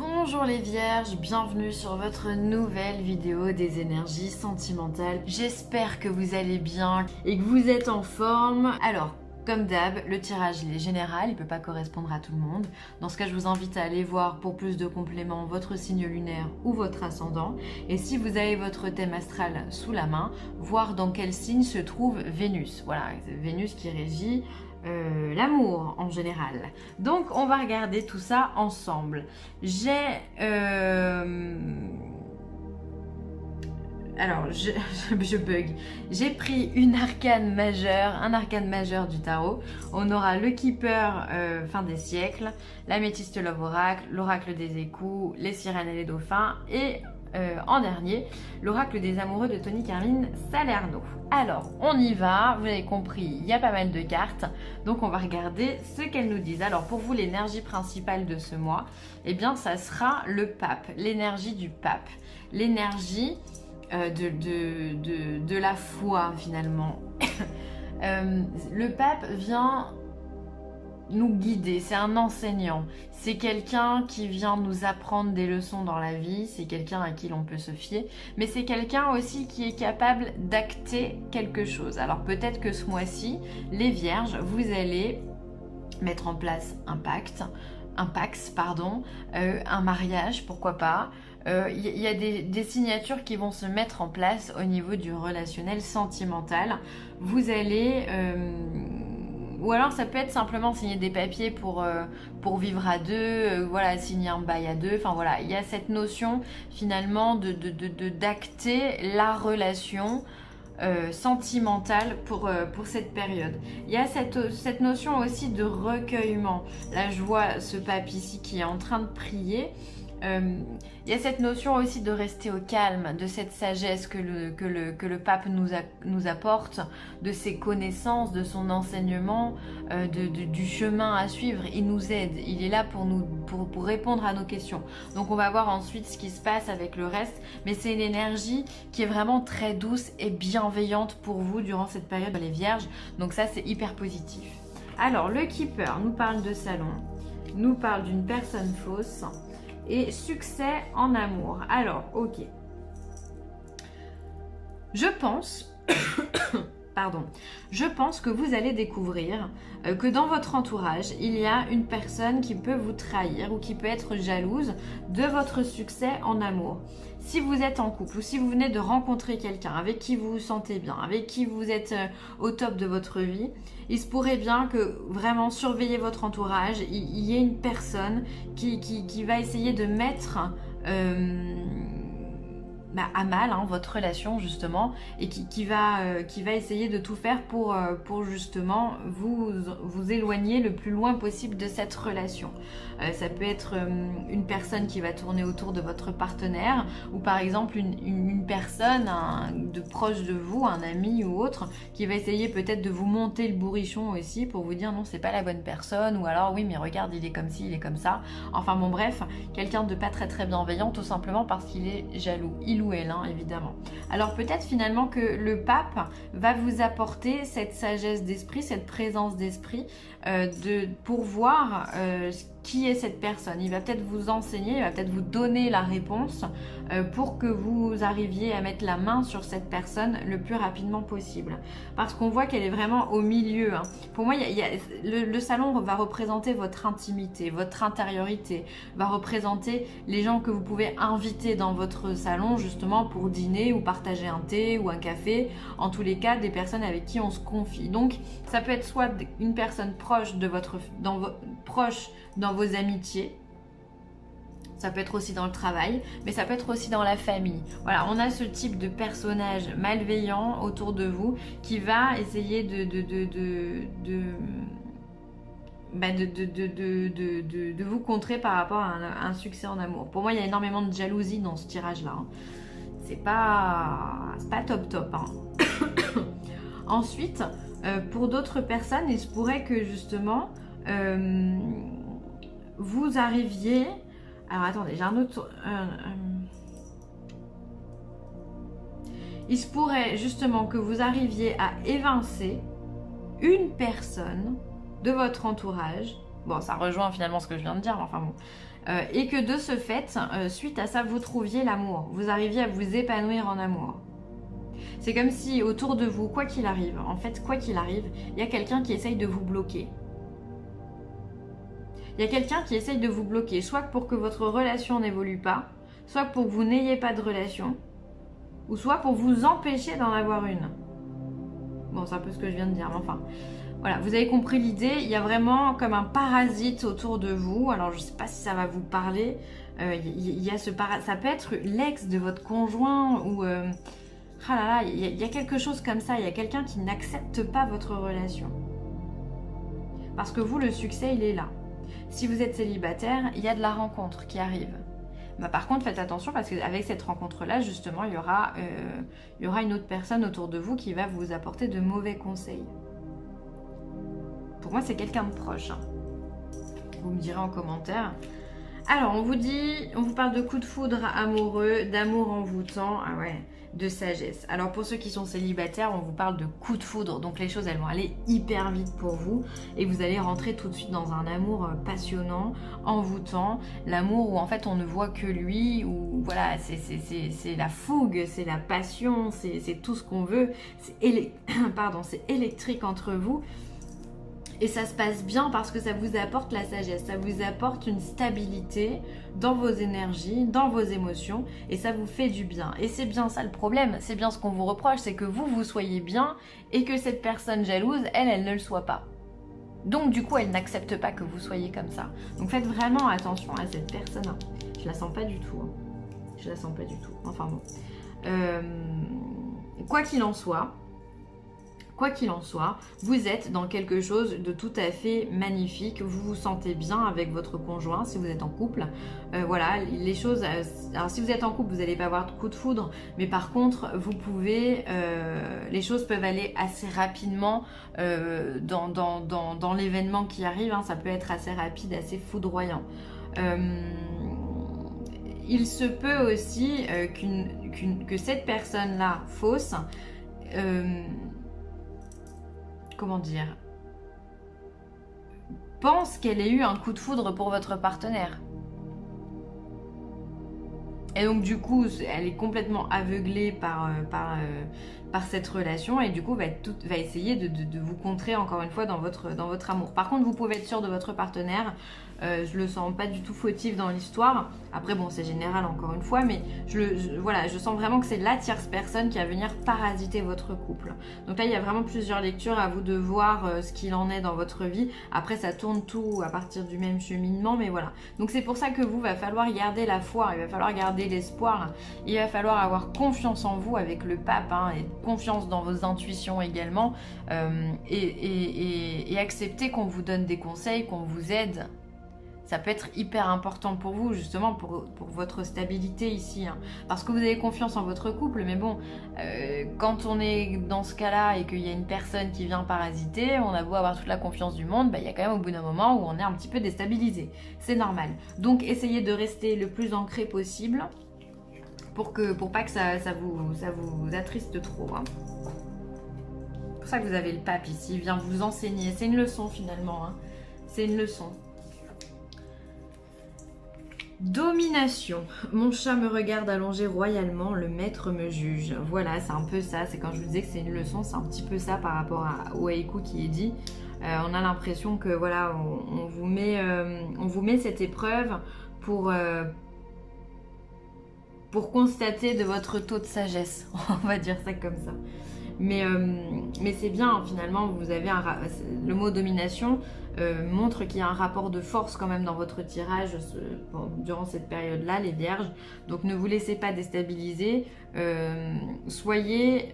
Bonjour les vierges, bienvenue sur votre nouvelle vidéo des énergies sentimentales. J'espère que vous allez bien et que vous êtes en forme. Alors, comme d'hab, le tirage il est général, il ne peut pas correspondre à tout le monde. Dans ce cas, je vous invite à aller voir pour plus de compléments votre signe lunaire ou votre ascendant. Et si vous avez votre thème astral sous la main, voir dans quel signe se trouve Vénus. Voilà, Vénus qui régit l'amour en général. Donc on va regarder tout ça ensemble. Alors je bug. J'ai pris un arcane majeur du tarot. On aura le Keeper fin des siècles, l'améthyste Love Oracle, l'oracle des échous, les sirènes et les dauphins et en dernier, l'oracle des amoureux de Tony Carmine Salerno. Alors, on y va, vous avez compris, il y a pas mal de cartes, donc on va regarder ce qu'elles nous disent. Alors pour vous, l'énergie principale de ce mois, eh bien ça sera le pape, l'énergie du pape, l'énergie de la foi finalement. Le pape vient nous guider, c'est un enseignant, c'est quelqu'un qui vient nous apprendre des leçons dans la vie, c'est quelqu'un à qui l'on peut se fier, mais c'est quelqu'un aussi qui est capable d'acter quelque chose. Alors peut-être que ce mois-ci, les vierges, vous allez mettre en place un pax, un mariage, pourquoi pas. Y a des signatures qui vont se mettre en place au niveau du relationnel sentimental. Vous allez... ou alors ça peut être simplement signer des papiers pour vivre à deux, voilà, signer un bail à deux. Enfin voilà, il y a cette notion finalement d'acter la relation sentimentale pour cette période. Il y a cette notion aussi de recueillement. Là je vois ce pape ici qui est en train de prier. Il y a cette notion aussi de rester au calme, de cette sagesse que le pape nous apporte, de ses connaissances, de son enseignement, du chemin à suivre. Il nous aide, il est là pour répondre à nos questions. Donc on va voir ensuite ce qui se passe avec le reste, mais c'est une énergie qui est vraiment très douce et bienveillante pour vous durant cette période les vierges, donc ça c'est hyper positif. Alors le Keeper nous parle de salon, nous parle d'une personne fausse, et succès en amour. Alors, ok. Je pense que vous allez découvrir que dans votre entourage, il y a une personne qui peut vous trahir ou qui peut être jalouse de votre succès en amour. Si vous êtes en couple ou si vous venez de rencontrer quelqu'un avec qui vous vous sentez bien, avec qui vous êtes au top de votre vie, il se pourrait bien que vraiment surveillez votre entourage, il y ait une personne qui va essayer de mettre à mal votre relation justement et qui va essayer de tout faire pour justement vous éloigner le plus loin possible de cette relation. Ça peut être une personne qui va tourner autour de votre partenaire ou par exemple une personne de proche de vous, un ami ou autre, qui va essayer peut-être de vous monter le bourrichon aussi pour vous dire non c'est pas la bonne personne, ou alors oui mais regarde il est comme ci, il est comme ça. Enfin bon bref, quelqu'un de pas très très bienveillant tout simplement parce qu'il est jaloux. Il ou elle, évidemment. Alors peut-être finalement que le pape va vous apporter cette sagesse d'esprit, cette présence d'esprit pour voir qui est cette personne. Il va peut-être vous enseigner, il va peut-être vous donner la réponse pour que vous arriviez à mettre la main sur cette personne le plus rapidement possible. Parce qu'on voit qu'elle est vraiment au milieu. Pour moi, le salon va représenter votre intimité, votre intériorité, va représenter les gens que vous pouvez inviter dans votre salon justement pour dîner ou partager un thé ou un café. En tous les cas, des personnes avec qui on se confie. Donc, ça peut être soit une personne proche dans vos amitiés, ça peut être aussi dans le travail, mais ça peut être aussi dans la famille. Voilà, on a ce type de personnage malveillant autour de vous qui va essayer de vous contrer par rapport à un succès en amour. Pour moi, il y a énormément de jalousie dans ce tirage-là. C'est pas top. Ensuite, pour d'autres personnes, il se pourrait que justement vous arriviez... Alors attendez, j'ai un autre... Il se pourrait justement que vous arriviez à évincer une personne de votre entourage. Bon, ça rejoint finalement ce que je viens de dire, mais enfin bon. et que de ce fait, suite à ça, vous trouviez l'amour. Vous arriviez à vous épanouir en amour. C'est comme si autour de vous, quoi qu'il arrive, en fait, quoi qu'il arrive, il y a quelqu'un qui essaye de vous bloquer. Il y a quelqu'un qui essaye de vous bloquer, soit pour que votre relation n'évolue pas, soit pour que vous n'ayez pas de relation, ou soit pour vous empêcher d'en avoir une. Bon, c'est un peu ce que je viens de dire, mais enfin... Voilà, vous avez compris l'idée, il y a vraiment comme un parasite autour de vous. Alors, je ne sais pas si ça va vous parler. Il y a ce parasite, ça peut être l'ex de votre conjoint ou... ah là là, il y a quelque chose comme ça. Il y a quelqu'un qui n'accepte pas votre relation. Parce que vous, le succès, il est là. Si vous êtes célibataire, il y a de la rencontre qui arrive. Bah, par contre, faites attention parce qu'avec cette rencontre-là, justement, il y aura une autre personne autour de vous qui va vous apporter de mauvais conseils. Pour moi, c'est quelqu'un de proche. Vous me direz en commentaire. Alors, on vous parle de coup de foudre amoureux, d'amour envoûtant, ah ouais, de sagesse. Alors, pour ceux qui sont célibataires, on vous parle de coup de foudre. Donc, les choses, elles vont aller hyper vite pour vous. Et vous allez rentrer tout de suite dans un amour passionnant, envoûtant. L'amour où, en fait, on ne voit que lui. Où, voilà, c'est la fougue, c'est la passion, c'est tout ce qu'on veut. C'est électrique entre vous. Et ça se passe bien parce que ça vous apporte la sagesse, ça vous apporte une stabilité dans vos énergies, dans vos émotions, et ça vous fait du bien. Et c'est bien ça le problème, c'est bien ce qu'on vous reproche, c'est que vous soyez bien et que cette personne jalouse, elle ne le soit pas. Donc du coup, elle n'accepte pas que vous soyez comme ça. Donc faites vraiment attention à cette personne. Je la sens pas du tout. Je la sens pas du tout. Enfin bon. Quoi qu'il en soit, vous êtes dans quelque chose de tout à fait magnifique. Vous vous sentez bien avec votre conjoint si vous êtes en couple. Voilà, les choses... alors si vous êtes en couple, vous n'allez pas avoir de coup de foudre. Mais par contre, vous pouvez... les choses peuvent aller assez rapidement dans l'événement qui arrive. Hein, ça peut être assez rapide, assez foudroyant. Il se peut aussi que cette personne-là, fausse... comment dire, pense qu'elle ait eu un coup de foudre pour votre partenaire. Et donc du coup, elle est complètement aveuglée par cette relation et du coup va essayer de vous contrer encore une fois dans votre amour. Par contre, vous pouvez être sûr de votre partenaire. Je le sens pas du tout fautif dans l'histoire. Après bon, c'est général encore une fois, mais voilà, je sens vraiment que c'est la tierce personne qui va venir parasiter votre couple. Donc là, il y a vraiment plusieurs lectures, à vous de voir ce qu'il en est dans votre vie. Après, ça tourne tout à partir du même cheminement, mais voilà. Donc c'est pour ça que vous, va falloir garder la foi, il va falloir garder l'espoir, il va falloir avoir confiance en vous avec le pape, hein, et confiance dans vos intuitions également, et accepter qu'on vous donne des conseils, qu'on vous aide. Ça peut être hyper important pour vous, justement, pour votre stabilité ici. Hein. Parce que vous avez confiance en votre couple, mais bon, quand on est dans ce cas-là et qu'il y a une personne qui vient parasiter, on a beau avoir toute la confiance du monde, bah, il y a quand même au bout d'un moment où on est un petit peu déstabilisé. C'est normal. Donc, essayez de rester le plus ancré possible pour pas que ça vous attriste trop. Hein. C'est pour ça que vous avez le pape ici, il vient vous enseigner. C'est une leçon finalement. Hein. C'est une leçon. Domination. Mon chat me regarde allongé royalement, le maître me juge. Voilà, c'est un peu ça. C'est quand je vous disais que c'est une leçon, c'est un petit peu ça par rapport au haïku qui est dit. On a l'impression que voilà, on vous met cette épreuve pour constater de votre taux de sagesse. On va dire ça comme ça. Mais c'est bien, hein, finalement, vous avez le mot domination montre qu'il y a un rapport de force quand même dans votre tirage durant cette période-là, les vierges. Donc ne vous laissez pas déstabiliser. Soyez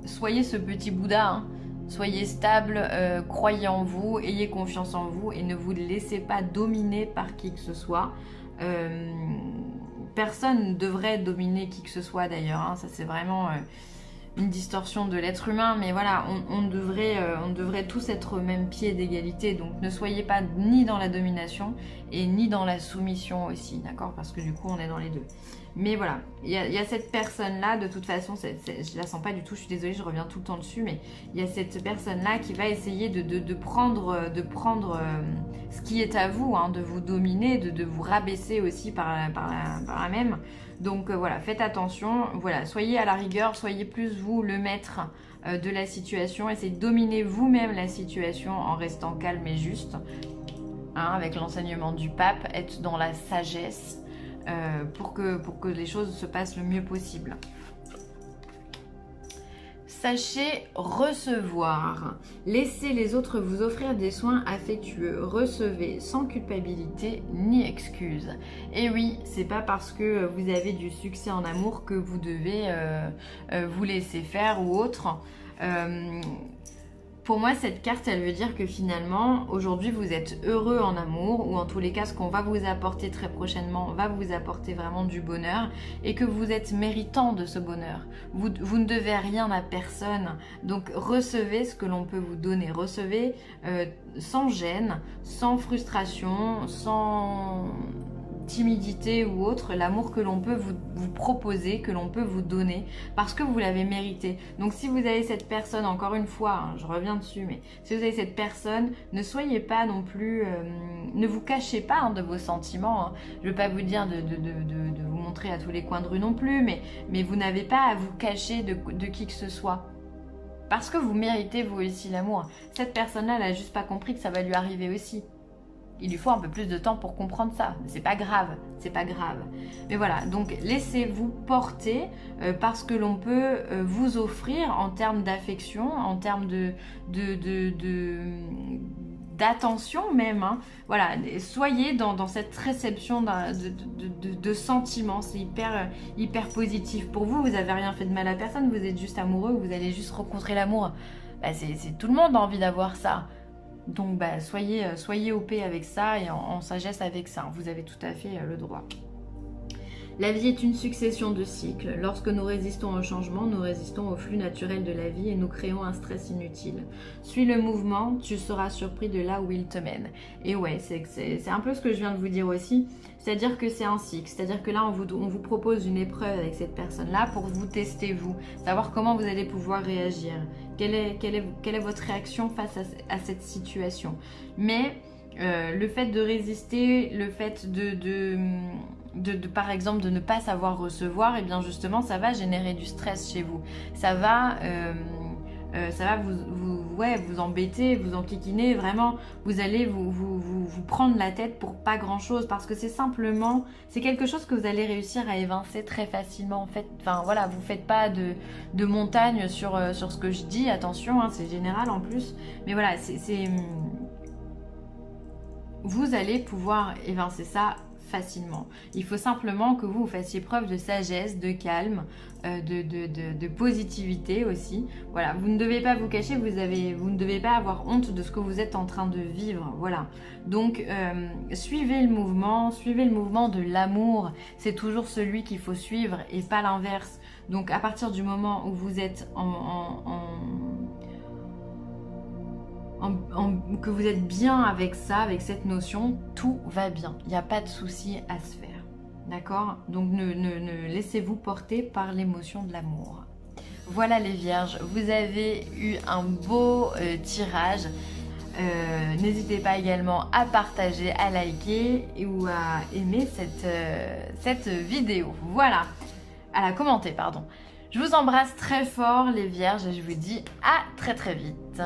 ce petit Bouddha, hein. Soyez stable, croyez en vous, ayez confiance en vous et ne vous laissez pas dominer par qui que ce soit. Personne ne devrait dominer qui que ce soit d'ailleurs, hein. Ça c'est vraiment... une distorsion de l'être humain, mais voilà, on devrait tous être au même pied d'égalité, donc ne soyez pas ni dans la domination et ni dans la soumission aussi, d'accord? Parce que du coup, on est dans les deux. Mais voilà, il y a cette personne-là, de toute façon, je la sens pas du tout, je suis désolée, je reviens tout le temps dessus, mais il y a cette personne-là qui va essayer de prendre ce qui est à vous, hein, de vous dominer, de vous rabaisser aussi par la même. Donc voilà, faites attention, voilà, soyez à la rigueur, soyez plus vous le maître de la situation, essayez de dominer vous-même la situation en restant calme et juste, hein, avec l'enseignement du pape, être dans la sagesse pour que les choses se passent le mieux possible. Sachez recevoir. Laissez les autres vous offrir des soins affectueux. Recevez sans culpabilité ni excuse. Et oui, c'est pas parce que vous avez du succès en amour que vous devez vous laisser faire ou autre. Pour moi, cette carte, elle veut dire que finalement, aujourd'hui, vous êtes heureux en amour, ou en tous les cas, ce qu'on va vous apporter très prochainement va vous apporter vraiment du bonheur, et que vous êtes méritant de ce bonheur. Vous ne devez rien à personne, donc recevez ce que l'on peut vous donner. Recevez sans gêne, sans frustration, sans timidité ou autre, l'amour que l'on peut vous proposer, que l'on peut vous donner, parce que vous l'avez mérité. Donc si vous avez cette personne, encore une fois, hein, je reviens dessus, mais si vous avez cette personne, ne soyez pas non plus, ne vous cachez pas hein, de vos sentiments. Hein. Je ne veux pas vous dire de vous montrer à tous les coins de rue non plus, mais vous n'avez pas à vous cacher de qui que ce soit. Parce que vous méritez vous aussi l'amour. Cette personne-là, elle n'a juste pas compris que ça va lui arriver aussi. Il lui faut un peu plus de temps pour comprendre ça. C'est pas grave, c'est pas grave. Mais voilà, donc laissez-vous porter par ce que l'on peut vous offrir en termes d'affection, en termes d'attention même. Hein. Voilà, soyez dans cette réception de sentiments. C'est hyper positif. Pour vous, vous n'avez rien fait de mal à personne. Vous êtes juste amoureux, vous allez juste rencontrer l'amour. Bah, tout le monde a envie d'avoir ça. Donc bah, soyez OP avec ça et en sagesse avec ça. Vous avez tout à fait le droit. La vie est une succession de cycles. Lorsque nous résistons au changement, nous résistons au flux naturel de la vie et nous créons un stress inutile. Suis le mouvement, tu seras surpris de là où il te mène. Et ouais, c'est un peu ce que je viens de vous dire aussi. C'est-à-dire que c'est un cycle. C'est-à-dire que là, on vous propose une épreuve avec cette personne-là pour vous tester, vous. Savoir comment vous allez pouvoir réagir. Quelle est votre réaction face à cette situation. Mais le fait de résister, le fait par exemple de ne pas savoir recevoir, et bien justement ça va générer du stress chez vous. Ça va vous embêter, vous enquiquiner, vraiment vous allez vous prendre la tête pour pas grand chose, parce que c'est quelque chose que vous allez réussir à évincer très facilement en fait. Enfin voilà, vous faites pas de montagne sur ce que je dis, attention, hein, c'est général en plus, mais voilà, vous allez pouvoir évincer ça facilement. Il faut simplement que vous fassiez preuve de sagesse, de calme, de positivité aussi. Voilà, vous ne devez pas vous cacher, vous ne devez pas avoir honte de ce que vous êtes en train de vivre. Voilà. Donc, suivez le mouvement de l'amour. C'est toujours celui qu'il faut suivre et pas l'inverse. Donc, à partir du moment où vous êtes que vous êtes bien avec ça, avec cette notion, tout va bien. Il n'y a pas de souci à se faire. D'accord? Donc ne laissez-vous porter par l'émotion de l'amour. Voilà les vierges, vous avez eu un beau tirage. N'hésitez pas également à partager, à liker ou à aimer cette vidéo. Voilà, à la commenter, pardon. Je vous embrasse très fort les vierges et je vous dis à très vite.